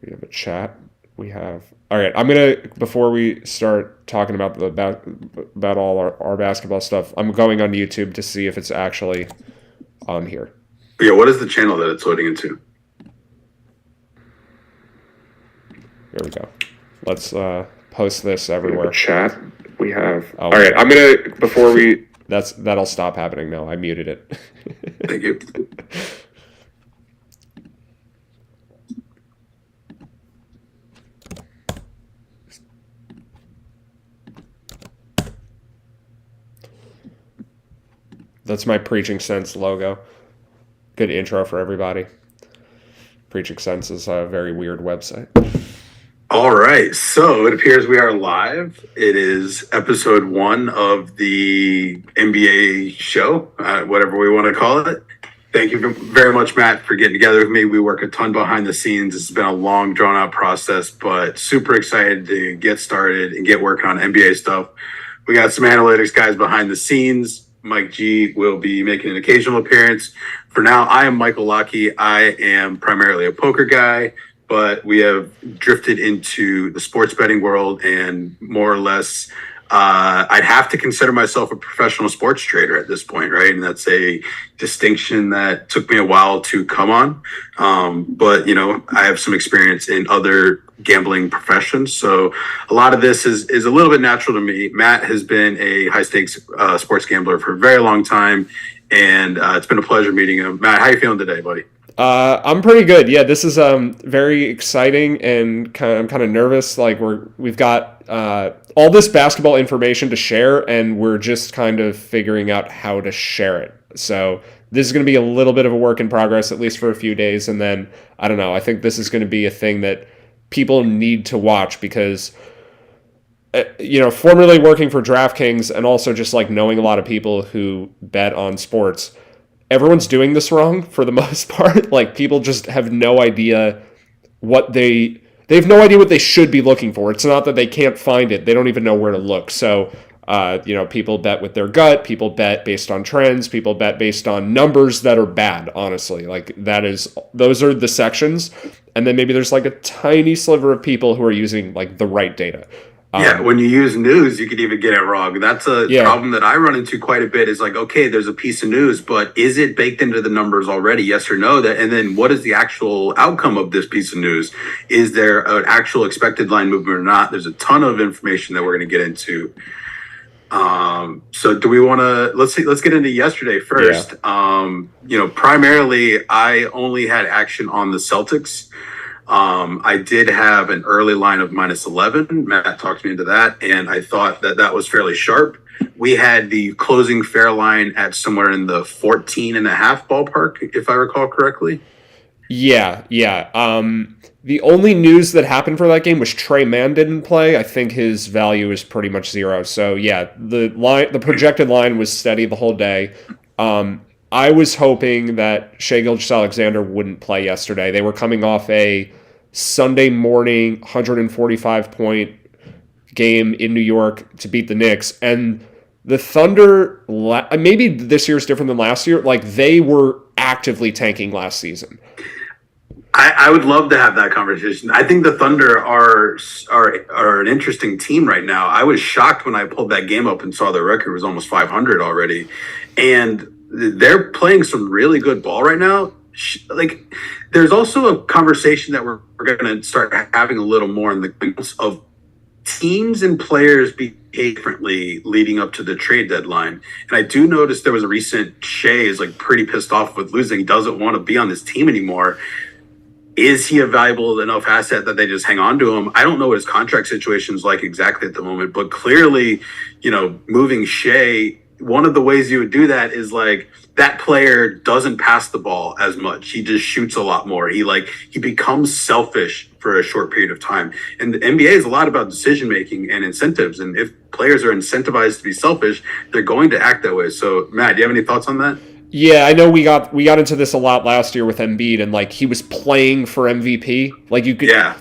We have a chat. We have. All right. I'm gonna before we start talking about about all our basketball stuff. I'm going on YouTube to see if it's actually on here. Yeah, what is the channel that it's loading into? Here we go. Let's post this everywhere. Chat. We have. Oh, All right, I'm gonna before we. That'll stop happening now. I muted it. Thank you. That's my Preaching Sense logo. Good intro for everybody. Preaching Sense is a very weird website. All right, so it appears we are live. It is episode 1 of the NBA show, whatever we want to call it. Thank you very much, Matt, for getting together with me. We work a ton behind the scenes. It's been a long, drawn-out process, but super excited to get started and get working on NBA stuff. We got some analytics guys behind the scenes. Mike G will be making an occasional appearance. For now, I am Michael Lockie. I am primarily a poker guy, but we have drifted into the sports betting world and more or less I'd have to consider myself a professional sports trader at this point, right? And that's a distinction that took me a while to come on. But, you know, I have some experience in other gambling professions. So a lot of this is a little bit natural to me. Matt has been a high stakes sports gambler for a very long time. And it's been a pleasure meeting him. Matt, how are you feeling today, buddy? I'm pretty good. Yeah, this is very exciting, and I'm kind of nervous. Like we've got all this basketball information to share, and we're just kind of figuring out how to share it. So this is going to be a little bit of a work in progress, at least for a few days, and then I don't know. I think this is going to be a thing that people need to watch because, you know, formerly working for DraftKings and also just like knowing a lot of people who bet on sports. Everyone's doing this wrong for the most part. Like people just have no idea what they have no idea what they should be looking for. It's not that they can't find it. They don't even know where to look. So, you know, people bet with their gut. People bet based on trends. People bet based on numbers that are bad, honestly. Like those are the sections. And then maybe there's like a tiny sliver of people who are using like the right data. Yeah, when you use news, you could even get it wrong. That's a problem that I run into quite a bit is like, okay, there's a piece of news, but is it baked into the numbers already? Yes or no? And then what is the actual outcome of this piece of news? Is there an actual expected line movement or not? There's a ton of information that we're going to get into. So do we want to, let's get into yesterday first. Yeah. You know, primarily I only had action on the Celtics. I did have an early line of -11. Matt talked me into that, and I thought that was fairly sharp. We had the closing fair line at somewhere in the 14.5 ballpark, if I recall correctly. Yeah. The only news that happened for that game was Trey Mann didn't play. I think his value is pretty much 0. So yeah, the projected line was steady the whole day. I was hoping that Shai Gilgeous-Alexander wouldn't play yesterday. They were coming off a Sunday morning 145-point game in New York to beat the Knicks. And the Thunder, maybe this year is different than last year, like they were actively tanking last season. I would love to have that conversation. I think the Thunder are an interesting team right now. I was shocked when I pulled that game up and saw their record was almost 500 already. And they're playing some really good ball right now. Like, there's also a conversation that we're going to start having a little more in the sense of teams and players behave differently leading up to the trade deadline. And I do notice there was a recent Shai is like pretty pissed off with losing. He doesn't want to be on this team anymore. Is he a valuable enough asset that they just hang on to him? I don't know what his contract situation is like exactly at the moment, but clearly, you know, moving Shai, one of the ways you would do that is like that player doesn't pass the ball as much. He just shoots a lot more. He becomes selfish for a short period of time. And the NBA is a lot about decision making and incentives. And if players are incentivized to be selfish, they're going to act that way. So Matt, do you have any thoughts on that? Yeah, I know we got into this a lot last year with Embiid, and like he was playing for MVP. Like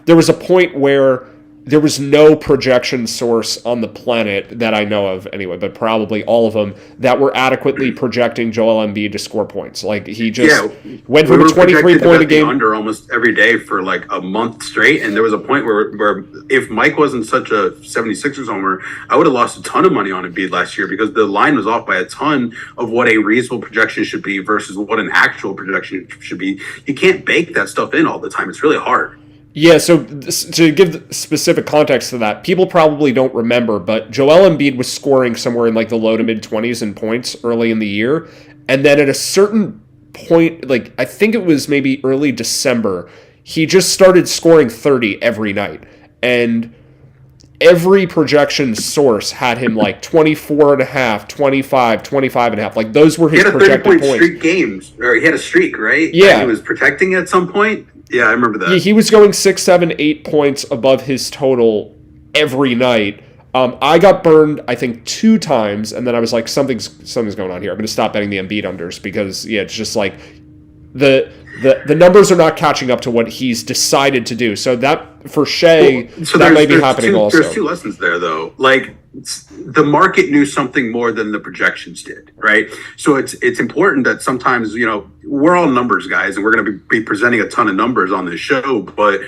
there was a point where there was no projection source on the planet that I know of anyway, but probably all of them that were adequately projecting Joel Embiid to score points. Like he just went from a 23 point a game under almost every day for like a month straight. And there was a point where if Mike wasn't such a 76ers homer, I would have lost a ton of money on Embiid last year because the line was off by a ton of what a reasonable projection should be versus what an actual projection should be. You can't bake that stuff in all the time. It's really hard. Yeah, so to give specific context to that, people probably don't remember, but Joel Embiid was scoring somewhere in like the low to mid 20s in points early in the year. And then at a certain point, like I think it was maybe early December, he just started scoring 30 every night. And every projection source had him like 24 and a half, 25, 25 and a half. Like those were his projected points. He had a 30-point streak games, or he had a streak, right? Yeah. And he was protecting at some point. Yeah, I remember that. He was going 6, 7, 8 points above his total every night. I got burned, I think, 2 times, and then I was like, something's going on here. I'm going to stop betting the Embiid unders because, yeah, it's just like the numbers are not catching up to what he's decided to do. So that, for Shea, that may be happening also. There's 2 lessons there, though. Like, the market knew something more than the projections did, right? So it's important that sometimes, we're all numbers guys, and we're going to be presenting a ton of numbers on this show, but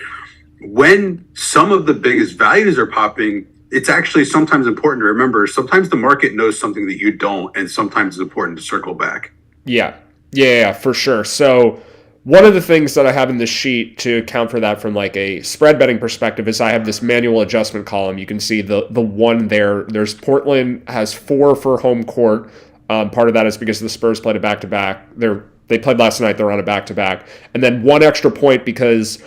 when some of the biggest values are popping, it's actually sometimes important to remember, sometimes the market knows something that you don't, and sometimes it's important to circle back. Yeah, for sure. So one of the things that I have in this sheet to account for that from like a spread betting perspective is I have this manual adjustment column. You can see the one there. There's Portland has 4 for home court. Part of that is because the Spurs played a back-to-back. They played last night. They're on a back-to-back. And then 1 extra point because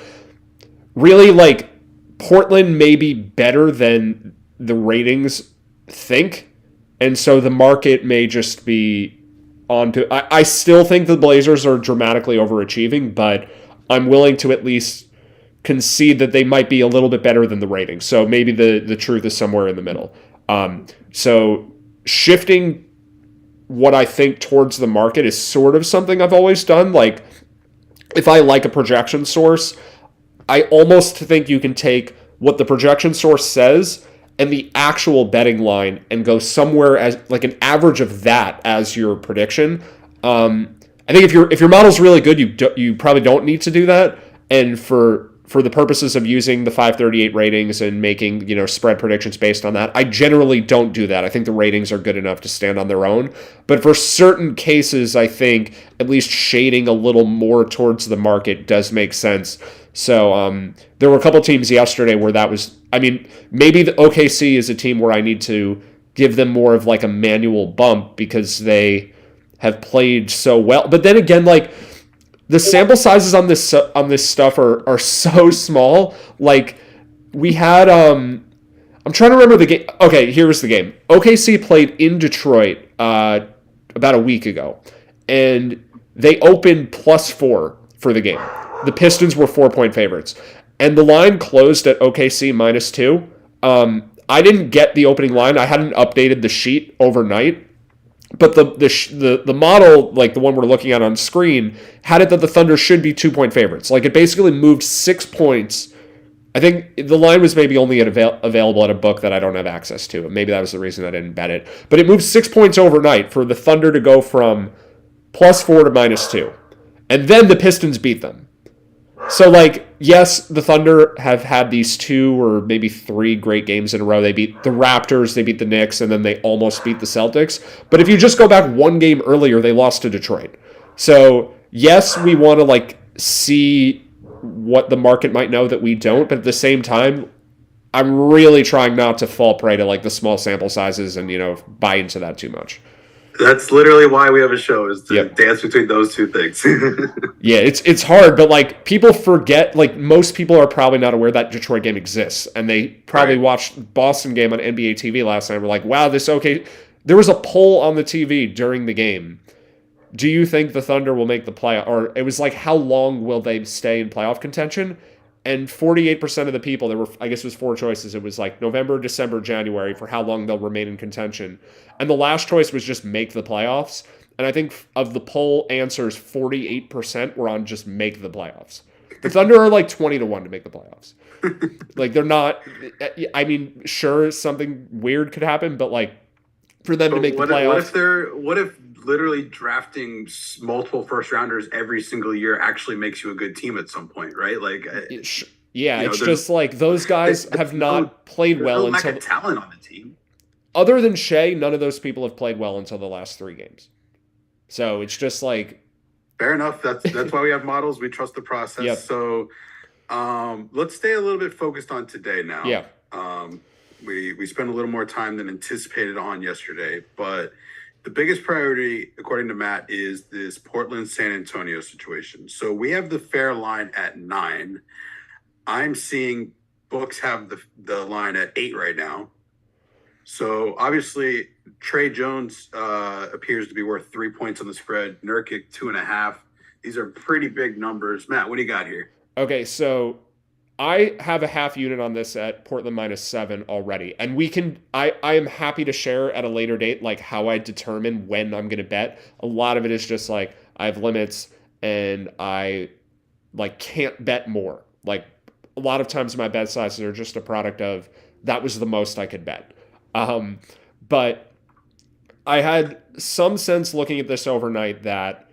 really like Portland may be better than the ratings think. And so the market may just be onto. I still think the Blazers are dramatically overachieving, but I'm willing to at least concede that they might be a little bit better than the ratings. So maybe the truth is somewhere in the middle. So shifting what I think towards the market is sort of something I've always done. Like if I like a projection source, I almost think you can take what the projection source says and the actual betting line and go somewhere as like an average of that as your prediction. I think if your model's really good, you probably don't need to do that. And for the purposes of using the 538 ratings and making spread predictions based on that, I generally don't do that. I think the ratings are good enough to stand on their own. But for certain cases, I think at least shading a little more towards the market does make sense. So there were a couple teams yesterday where that was, maybe the OKC is a team where I need to give them more of like a manual bump because they have played so well. But then again, like the sample sizes on this stuff are so small. Like we had, I'm trying to remember the game. Okay, here's the game. OKC played in Detroit about a week ago, and they opened +4 for the game. The Pistons were 4-point favorites. And the line closed at OKC -2. I didn't get the opening line. I hadn't updated the sheet overnight. But the model, like the one we're looking at on screen, had it that the Thunder should be 2-point favorites. Like it basically moved 6 points. I think the line was maybe only available at a book that I don't have access to. Maybe that was the reason I didn't bet it. But it moved 6 points overnight for the Thunder to go from +4 to -2. And then the Pistons beat them. So, like, yes, the Thunder have had these 2 or maybe 3 great games in a row. They beat the Raptors, they beat the Knicks, and then they almost beat the Celtics. But if you just go back 1 game earlier, they lost to Detroit. So, yes, we want to, like, see what the market might know that we don't. But at the same time, I'm really trying not to fall prey to, like, the small sample sizes and, buy into that too much. That's literally why we have a show, is to dance between those 2 things. Yeah, it's hard, but like people forget, like most people are probably not aware that Detroit game exists, and they probably watched Boston game on NBA TV last night and were like, wow, there was a poll on the TV during the game. Do you think the Thunder will make the playoff? Or it was like, how long will they stay in playoff contention? And 48% of the people, there were, I guess it was 4 choices. It was like November, December, January for how long they'll remain in contention. And the last choice was just make the playoffs. And I think of the poll answers, 48% were on just make the playoffs. The Thunder are like 20-1 to make the playoffs. Like they're not. I mean, sure, something weird could happen, but like for them to make the playoffs. What if literally drafting multiple first rounders every single year actually makes you a good team at some point, right? Like, yeah, it's just like those guys have not played well lack until of talent on the team. Other than Shea, none of those people have played well until the last 3 games. So it's just like fair enough. That's why we have models. We trust the process. Yep. So let's stay a little bit focused on today now. Yeah. We spent a little more time than anticipated on yesterday, but the biggest priority, according to Matt, is this Portland San Antonio situation. So we have the fair line at 9. I'm seeing books have the line at 8 right now. So obviously Trey Jones appears to be worth 3 points on the spread. Nurkic 2.5. These are pretty big numbers. Matt, what do you got here? Okay, so I have a half unit on this at Portland -7 already. And I am happy to share at a later date like how I determine when I'm gonna bet. A lot of it is just like I have limits and I like can't bet more. Like a lot of times my bet sizes are just a product of that was the most I could bet. But I had some sense looking at this overnight that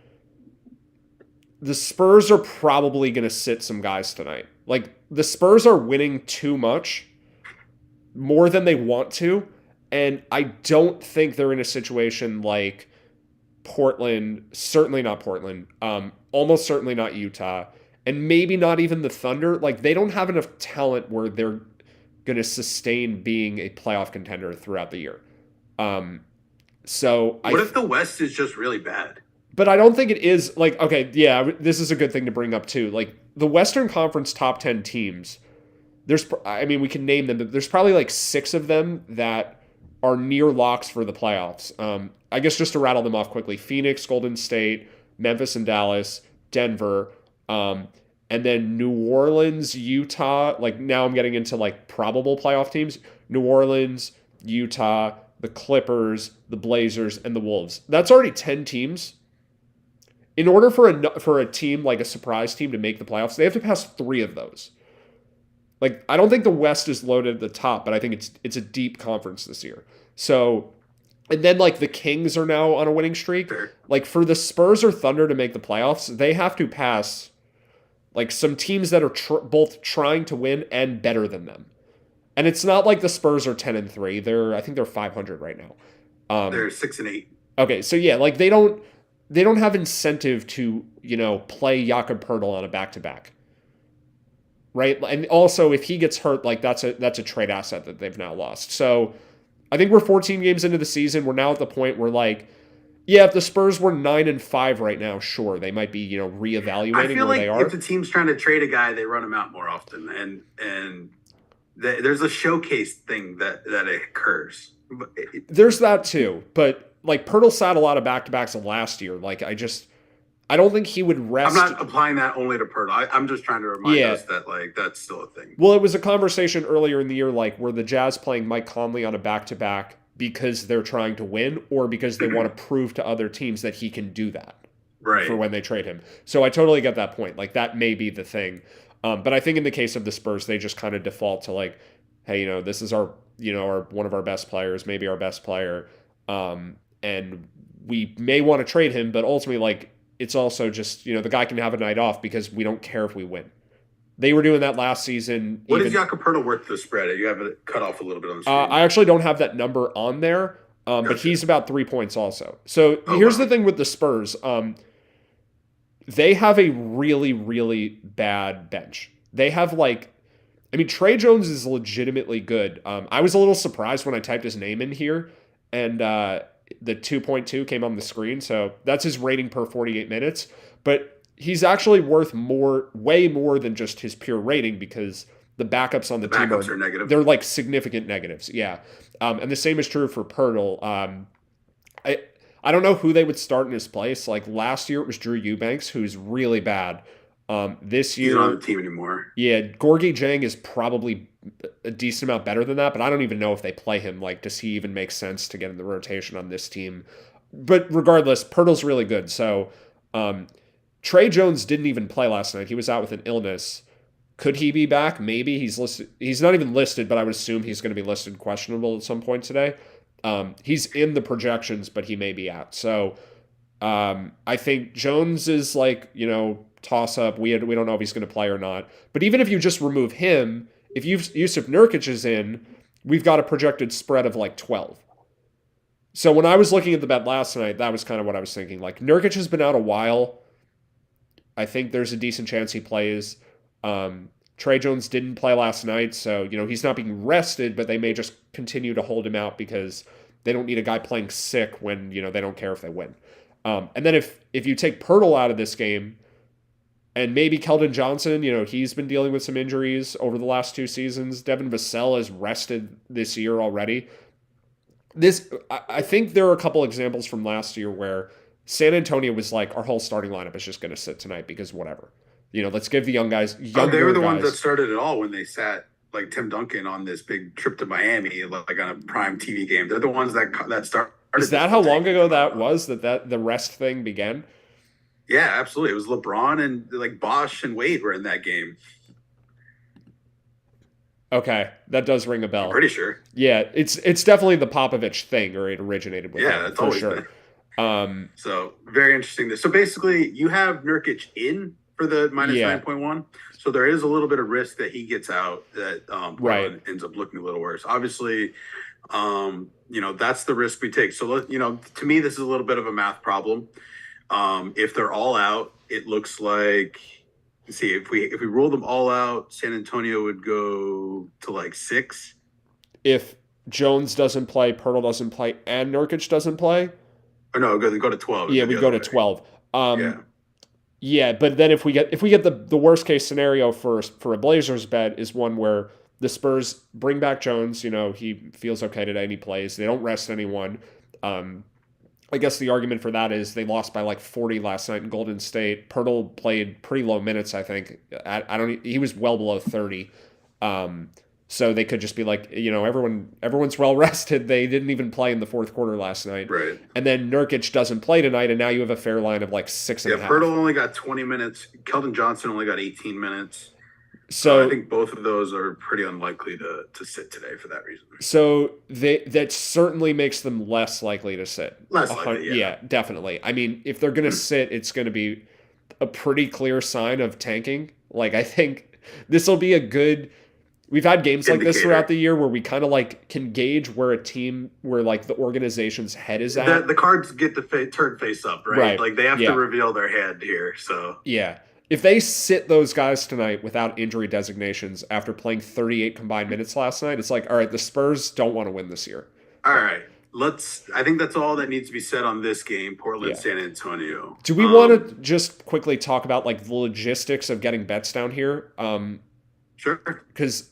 the Spurs are probably going to sit some guys tonight. Like the Spurs are winning too much, more than they want to, and I don't think they're in a situation like Portland, certainly not Portland, almost certainly not Utah, and maybe not even the Thunder. Like they don't have enough talent where they're going to sustain being a playoff contender throughout the year. So what if the West is just really bad? But I don't think it is like, okay, yeah, this is a good thing to bring up too. Like the Western Conference top 10 teams, we can name them, but there's probably like 6 of them that are near locks for the playoffs. I guess just to rattle them off quickly: Phoenix, Golden State, Memphis and Dallas, Denver, and then New Orleans, Utah. Like now I'm getting into like probable playoff teams: New Orleans, Utah, the Clippers, the Blazers, and the Wolves. That's already 10 teams. In order for a team like a surprise team to make the playoffs, they have to pass 3 of those. Like I don't think the West is loaded at the top, but I think it's a deep conference this year. So, and then like the Kings are now on a winning streak. Sure. Like for the Spurs or Thunder to make the playoffs, they have to pass like some teams that are both trying to win and better than them. And it's not like the Spurs are 10-3. I think they're 500 right now. They're 6-8. Okay, so yeah, like they don't have incentive to, play Jakob Poeltl on a back-to-back. Right? And also if he gets hurt, like that's a trade asset that they've now lost. So I think we're 14 games into the season. We're now at the point where like, yeah, if the Spurs were 9-5 right now, sure, they might be, reevaluating I feel where like they are. if the team's trying to trade a guy, they run him out more often. And there's a showcase thing that occurs. There's that too, but like Poeltl sat a lot of back-to-backs last year. Like I don't think he would rest. I'm not applying that only to Poeltl. I'm just trying to remind us that like that's still a thing. Well, it was a conversation earlier in the year, like were the Jazz playing Mike Conley on a back-to-back because they're trying to win or because they want to prove to other teams that he can do that right for when they trade him. So I totally get that point. Like that may be the thing. But I think in the case of the Spurs, they just kind of default to like, hey, this is our one of our best players, maybe our best player. And we may want to trade him, but ultimately, like, it's also just, the guy can have a night off because we don't care if we win. They were doing that last season. What is Jakob Poeltl worth the spread? You have it cut off a little bit on the screen. I actually don't have that number on there, but he's about 3 points also. So here's the thing with the Spurs. They have a really, really bad bench. They have Trey Jones is legitimately good. I was a little surprised when I typed his name in here, and the 2.2 came on the screen. So that's his rating per 48 minutes. But he's actually worth way more than just his pure rating because the backups on the team are negative. They're like significant negatives. Yeah. And the same is true for Poeltl. I don't know who they would start in his place. Like last year it was Drew Eubanks, who's really bad. This year, he's not on the team anymore. Yeah, Gorgui Dieng is probably a decent amount better than that, but I don't even know if they play him. Like, does he even make sense to get in the rotation on this team? But regardless, Poeltl's really good. So Trey Jones didn't even play last night. He was out with an illness. Could he be back? Maybe. He's listed. He's not even listed, but I would assume he's going to be listed questionable at some point today. He's in the projections, but he may be out. So I think Jones is like, toss up. We don't know if he's going to play or not. But even if you just remove him, if Yusuf Nurkic is in, we've got a projected spread of like 12. So when I was looking at the bet last night, that was kind of what I was thinking. Like Nurkic has been out a while. I think there's a decent chance he plays. Trey Jones didn't play last night, so he's not being rested, but they may just continue to hold him out because they don't need a guy playing sick when they don't care if they win. And then if you take Pirtle out of this game, and maybe Keldon Johnson, he's been dealing with some injuries over the last 2 seasons. Devin Vassell is rested this year already. I think there are a couple examples from last year where San Antonio was like, our whole starting lineup is just going to sit tonight because whatever. Let's give the young guys. They were the ones that started it all when they sat like Tim Duncan on this big trip to Miami, like on a prime TV game. They're the ones that started. Is that how long ago that was? That the rest thing began? Yeah, absolutely. It was LeBron and like Bosh and Wade were in that game. Okay, that does ring a bell. I'm pretty sure. Yeah, it's definitely the Popovich thing, or it originated with. Yeah, that's always sure. So very interesting. So basically, you have Nurkic in for the minus 9.1. So there is a little bit of risk that he gets out, that ends up looking a little worse. Obviously, that's the risk we take. So to me, this is a little bit of a math problem. If they're all out, it looks like. See, if we roll them all out, San Antonio would go to like 6. If Jones doesn't play, Pirtle doesn't play, and Nurkic doesn't play? Or no, go to 12. Yeah, we go to 12. Yeah, but then if we get the worst case scenario for a Blazers bet is one where the Spurs bring back Jones, he feels okay today and he plays. They don't rest anyone. I guess the argument for that is they lost by like 40 last night in Golden State. Pirtle played pretty low minutes, I think. He was well below 30. So they could just be like, everyone's well rested. They didn't even play in the fourth quarter last night. Right. And then Nurkic doesn't play tonight, and now you have a fair line of like 6.5. Yeah, Pirtle only got 20 minutes. Keldon Johnson only got 18 minutes. So I think both of those are pretty unlikely to sit today for that reason. So that certainly makes them less likely to sit. Less likely, yeah, definitely. I mean, if they're going to sit, it's going to be a pretty clear sign of tanking. Like, I think this will be a good. We've had games like this throughout the year where we kind of like can gauge where like the organization's head is at. The cards get to turn face up, right? Like they have to reveal their hand here. So yeah. If they sit those guys tonight without injury designations after playing 38 combined minutes last night, it's like, all right, the Spurs don't want to win this year. All right. I think that's all that needs to be said on this game, Portland, San Antonio. Do we want to just quickly talk about like the logistics of getting bets down here? Sure. Because,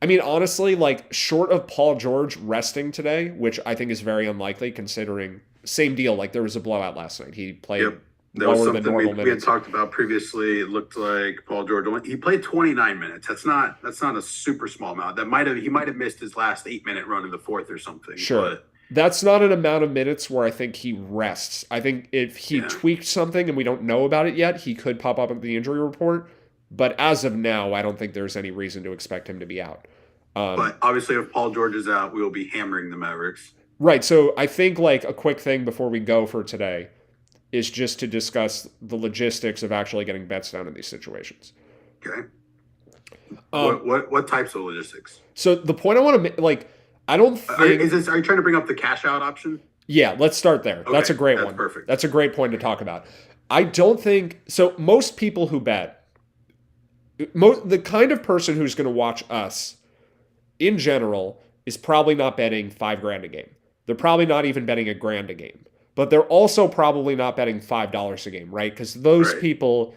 I mean, honestly, like short of Paul George resting today, which I think is very unlikely considering same deal. Like there was a blowout last night. He played. Yep. That was something we had talked about previously. It looked like Paul George. He played 29 minutes. That's not a super small amount. He might have missed his last 8-minute run in the fourth or something. Sure, but that's not an amount of minutes where I think he rests. I think if he tweaked something and we don't know about it yet, he could pop up in the injury report. But as of now, I don't think there's any reason to expect him to be out. But obviously, if Paul George is out, we will be hammering the Mavericks. Right. So I think like a quick thing before we go for today is just to discuss the logistics of actually getting bets down in these situations. Okay. What types of logistics? So the point I want to make, like, I don't think... Are you trying to bring up the cash out option? Yeah, let's start there. Okay, that's a great one. Perfect. That's a great point to talk about. I don't think... So most people who bet, the kind of person who's going to watch us in general is probably not betting $5,000 a game. They're probably not even betting $1,000 a game. But they're also probably not betting $5 a game, right? Because those people,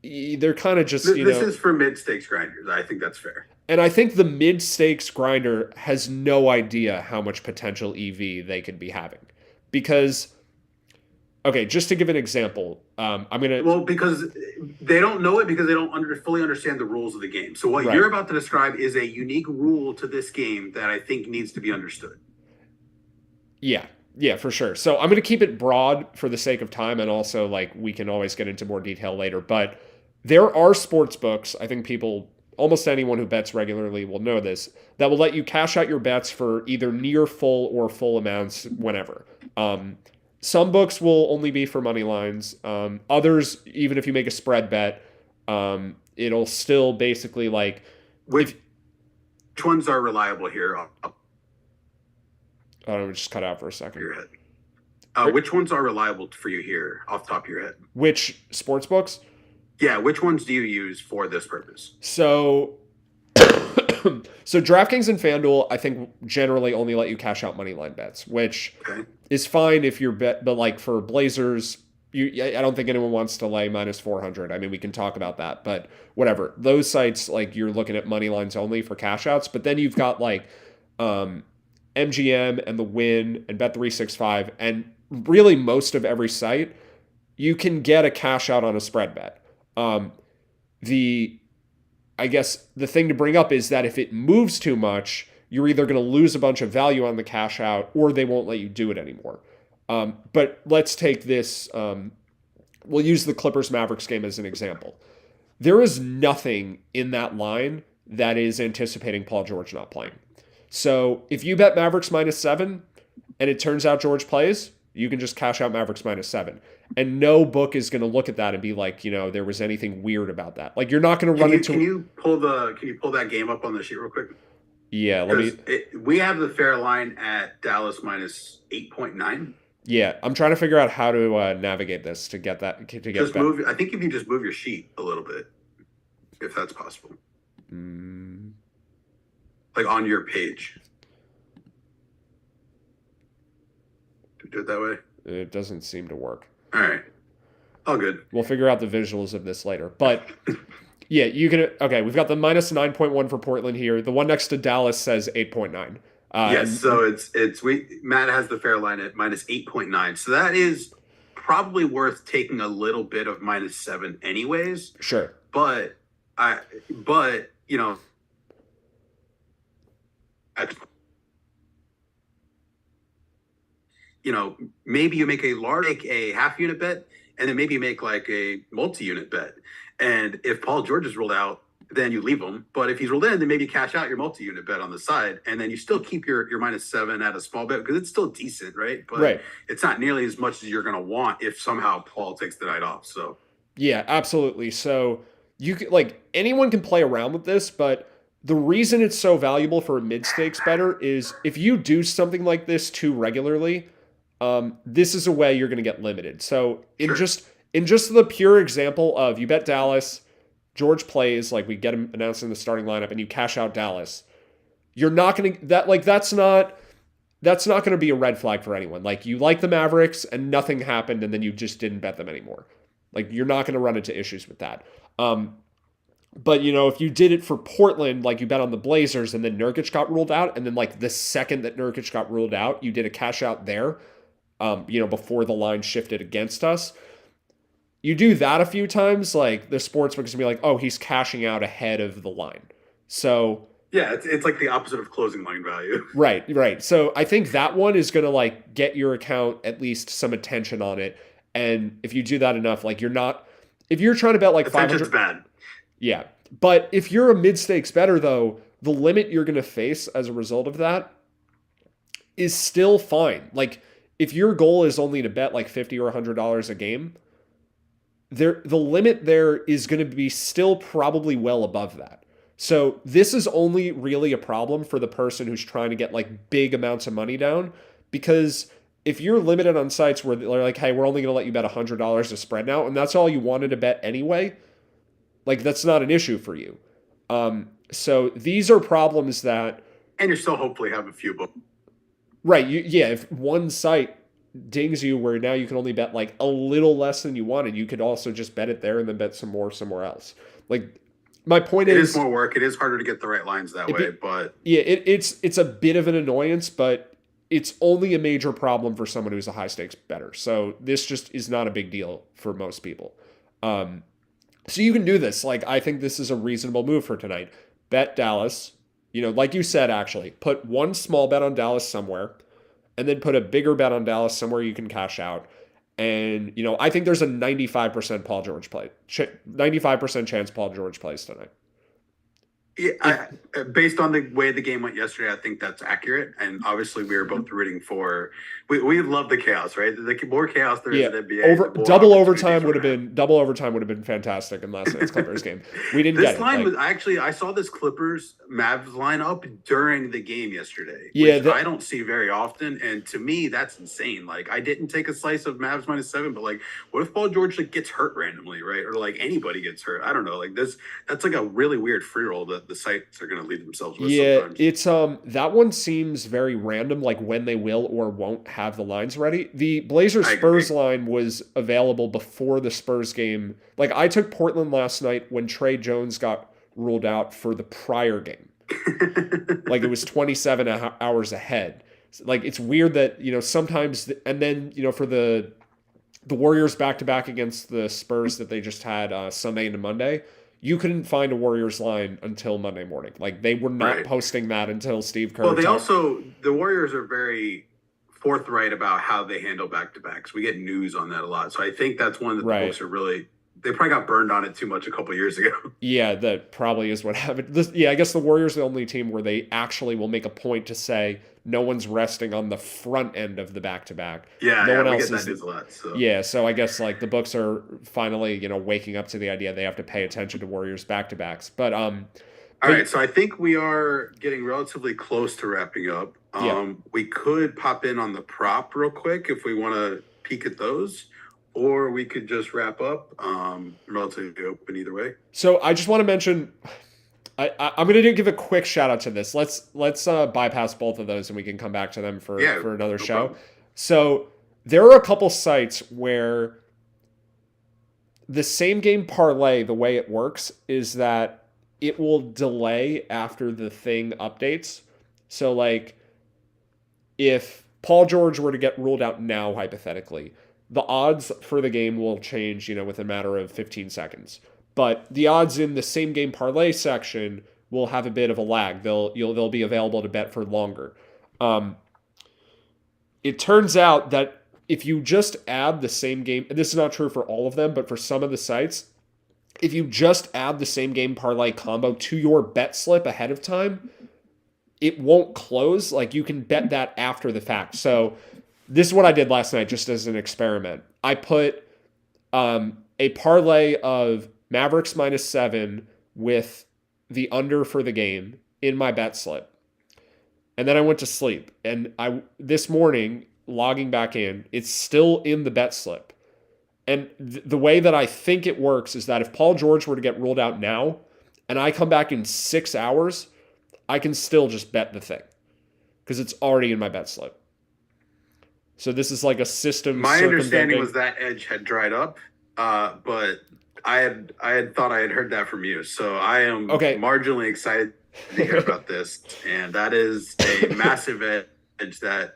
they're kind of just, This is for mid-stakes grinders. I think that's fair. And I think the mid-stakes grinder has no idea how much potential EV they could be having. Because, okay, just to give an example, I'm going to... Well, because they don't know it because they don't fully understand the rules of the game. So what you're about to describe is a unique rule to this game that I think needs to be understood. Yeah. Yeah, for sure. So I'm going to keep it broad for the sake of time, and also like we can always get into more detail later. But there are sports books. I think people, almost anyone who bets regularly, will know this, that will let you cash out your bets for either near full or full amounts whenever. Um, some books will only be for money lines. Others, even if you make a spread bet, it'll still basically like if Which ones are reliable here? Off I don't know, just cut out for a second. your head. Which ones are reliable for you here, off the top of your head? Which sports books? Yeah, which ones do you use for this purpose? So so DraftKings and FanDuel, I think generally only let you cash out money line bets, which Okay. is fine if you're bet, but like for Blazers, I don't think anyone wants to lay minus 400. I mean, we can talk about that, but whatever. Those sites, like you're looking at money lines only for cash outs, but then you've got like um, MGM and the Win and Bet365 and really most of every site, you can get a cash out on a spread bet. Um, the I guess the thing to bring up is that if it moves too much, you're either going to lose a bunch of value on the cash out or they won't let you do it anymore. But let's take this. We'll use the Clippers Mavericks game as an example. There is nothing in that line that is anticipating Paul George not playing. So if you bet Mavericks -7 and it turns out George plays, you can just cash out Mavericks -7. And no book is going to look at that and be like, there was anything weird about that. Like you're not going to run into. Can you pull that game up on the sheet real quick? Yeah, We have the fair line at Dallas -8.9. Yeah, I'm trying to figure out how to navigate this to get that to get just move. I think if you just move your sheet a little bit, if that's possible, like on your page. Do it that way. It doesn't seem to work. All right, all good. We'll figure out the visuals of this later, but. Yeah, you can. Okay, we've got the -9.1 for Portland here. The one next to Dallas says 8.9. Yes, so Matt has the fair line at -8.9. So that is probably worth taking a little bit of -7 anyways. Sure. But maybe you make a half unit bet, and then maybe you make like a multi-unit bet. And if Paul George is ruled out, then you leave him. But if he's ruled in, then maybe cash out your multi-unit bet on the side, and then you still keep your -7 at a small bet because it's still decent, right? But It's not nearly as much as you're going to want if somehow Paul takes the night off. So yeah, absolutely. So you can, like anyone can play around with this, but the reason it's so valuable for a mid-stakes bettor is if you do something like this too regularly, this is a way you're going to get limited. So in just the pure example of you bet Dallas, George plays, like we get him announced in the starting lineup, and you cash out Dallas, you're not going to that's not going to be a red flag for anyone. Like you like the Mavericks and nothing happened, and then you just didn't bet them anymore. Like you're not going to run into issues with that. But if you did it for Portland, like you bet on the Blazers, and then Nurkic got ruled out, and then like the second that Nurkic got ruled out, you did a cash out there, before the line shifted against us. You do that a few times, like the sportsbook is gonna be like, oh, he's cashing out ahead of the line. So yeah, it's like the opposite of closing line value. Right. So I think that one is gonna like get your account at least some attention on it. And if you do that enough, like if you're trying to bet like 500, bad. Yeah, but if you're a mid-stakes bettor though, the limit you're gonna face as a result of that is still fine. Like if your goal is only to bet like $50 or $100 a game, the limit there is going to be still probably well above that. So this is only really a problem for the person who's trying to get like big amounts of money down, because if you're limited on sites where they're like, hey, we're only going to let you bet $100 a spread now, and that's all you wanted to bet anyway, like that's not an issue for you. So these are problems that... And you still hopefully have a few books. Right. If one site dings you where now you can only bet like a little less than you wanted, you could also just bet it there and then bet some more somewhere else. Like my point is, it is more work. It is harder to get the right lines that way, but yeah, it's a bit of an annoyance, but it's only a major problem for someone who's a high stakes bettor. So this just is not a big deal for most people. So you can do this. Like I think this is a reasonable move for tonight. Bet Dallas. Like you said, actually put one small bet on Dallas somewhere. and then put a bigger bet on Dallas somewhere you can cash out. And, I think there's a 95% 95% chance Paul George plays tonight. Yeah, based on the way the game went yesterday, I think that's accurate. And obviously, we were both rooting for. We love the chaos, right? The more chaos there is in NBA, double overtime would have been fantastic in last night's Clippers game. We didn't this get line it. Was actually I saw this Clippers Mavs lineup during the game yesterday, which I don't see very often. And to me, that's insane. Like, I didn't take a slice of Mavs -7, but like, what if Paul George gets hurt randomly, right? Or like anybody gets hurt? I don't know. Like this, that's like a really weird free roll that the sites are going to leave themselves with. Yeah, sometimes. it's that one seems very random, like when they will or won't have the lines ready. The Blazers Spurs line was available before the Spurs game. Like, I took Portland last night when Trey Jones got ruled out for the prior game. Like, it was 27 hours ahead. Like, it's weird that, sometimes, and then, for the Warriors back-to-back against the Spurs that they just had Sunday into Monday, you couldn't find a Warriors line until Monday morning. Like, they were not posting that until Steve Kerr. Well, the Warriors are very forthright about how they handle back-to-backs. We get news on that a lot. So I think that's one that the folks are really, they probably got burned on it too much a couple of years ago. Yeah, that probably is what happened. I guess the Warriors are the only team where they actually will make a point to say no one's resting on the front end of the back-to-back. Yeah, no one else else get that news a lot. So. Yeah, so I guess like the books are finally, waking up to the idea they have to pay attention to Warriors back-to-backs. But all right, so I think we are getting relatively close to wrapping up. We could pop in on the prop real quick if we want to peek at those, or we could just wrap up. Relatively open either way. So I just want to mention, I'm going to give a quick shout out to this. Let's bypass both of those and we can come back to them for another show. Problem. So there are a couple sites where the same game parlay, the way it works is that it will delay after the thing updates. So like if Paul George were to get ruled out now, hypothetically, the odds for the game will change, within a matter of 15 seconds. But the odds in the same game parlay section will have a bit of a lag. They'll be available to bet for longer. It turns out that if you just add the same game, and this is not true for all of them, but for some of the sites, if you just add the same game parlay combo to your bet slip ahead of time, it won't close. Like, you can bet that after the fact. So this is what I did last night just as an experiment. I put a parlay of Mavericks -7 with the under for the game in my bet slip. And then I went to sleep. And this morning, logging back in, it's still in the bet slip. And the way that I think it works is that if Paul George were to get ruled out now, and I come back in 6 hours, I can still just bet the thing. Because it's already in my bet slip. So this is like a system. My understanding was that edge had dried up, but I had thought I had heard that from you. So I am marginally excited to hear about this. And that is a massive edge that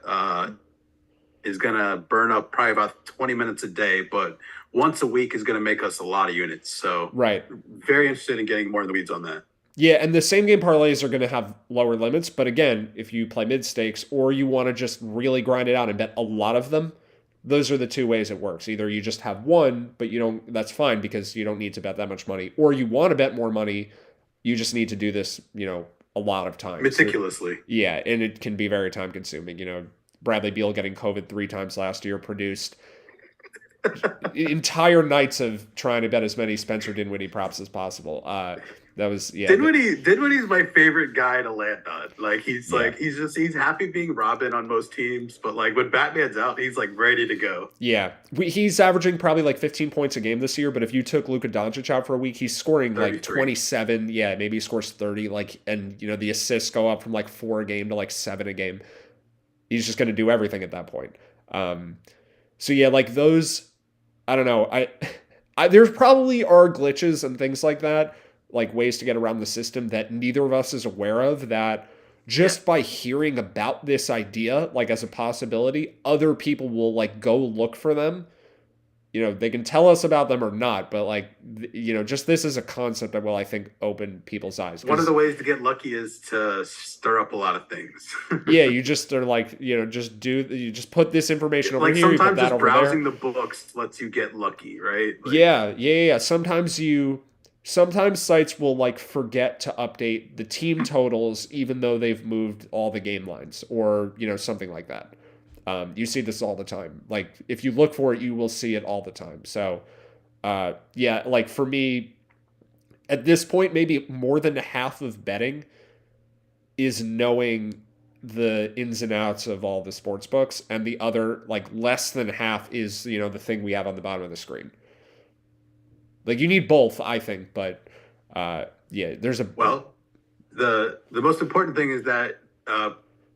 is going to burn up probably about 20 minutes a day, but once a week is going to make us a lot of units. So very interested in getting more in the weeds on that. Yeah, and the same game parlays are going to have lower limits. But again, if you play mid stakes or you want to just really grind it out and bet a lot of them, those are the two ways it works. Either you just have one, but you don't, that's fine because you don't need to bet that much money. Or you want to bet more money, you just need to do this, a lot of times. Meticulously. So, yeah, and it can be very time consuming. Bradley Beal getting COVID 3 times last year produced entire nights of trying to bet as many Spencer Dinwiddie props as possible. That was Dinwiddie's my favorite guy to land on. Like he's happy being Robin on most teams, but like when Batman's out, he's like ready to go. Yeah, he's averaging probably like 15 points a game this year. But if you took Luka Doncic out for a week, he's scoring 33. Like 27. Yeah, maybe he scores 30. Like, and the assists go up from like 4 a game to like 7 a game. He's just going to do everything at that point. So yeah, like those, I don't know. I there's probably are glitches and things like that, like ways to get around the system that neither of us is aware of, that just by hearing about this idea, like as a possibility, other people will like go look for them they can tell us about them or not, but like, just this is a concept that will, I think, open people's eyes. One of the ways to get lucky is to stir up a lot of things. Yeah, you just are like, you just put this information over Like here, you put sometimes that just over there. browsing the books lets you get lucky, right? Like, Yeah. Sometimes sites will like forget to update the team totals even though they've moved all the game lines, or something like that. You see this all the time. Like if you look for it, you will see it all the time. So yeah, like for me, at this point, maybe more than half of betting is knowing the ins and outs of all the sports books, and the other, like, less than half is the thing we have on the bottom of the screen. Like, you need both, I think, but yeah, there's a well, the most important thing is that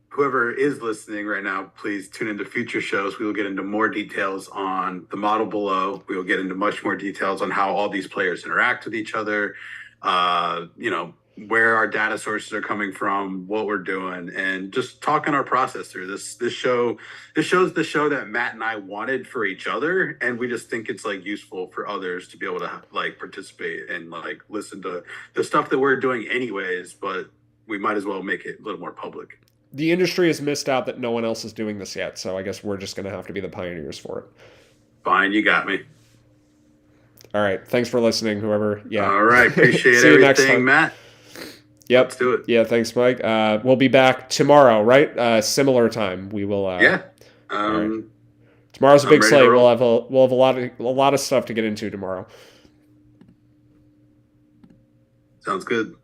whoever is listening right now, please tune into future shows. We will get into more details on the model below. We will get into much more details on how all these players interact with each other. Where our data sources are coming from, what we're doing, and just talking our process through this show. This shows the show that Matt and I wanted for each other, and we just think it's like useful for others to be able to like participate and like listen to the stuff that we're doing anyways, but we might as well make it a little more public. The industry has missed out that no one else is doing this yet, so I guess we're just going to have to be the pioneers for it. Fine, you got me. All right, thanks for listening, whoever. Yeah. All right, appreciate See you next everything, time. Matt. Yep. Let's do it. Yeah, thanks, Mike. We'll be back tomorrow, right? Similar time. We will. Yeah. Right. Tomorrow's a big ready to slate. roll. We'll have a lot of stuff to get into tomorrow. Sounds good.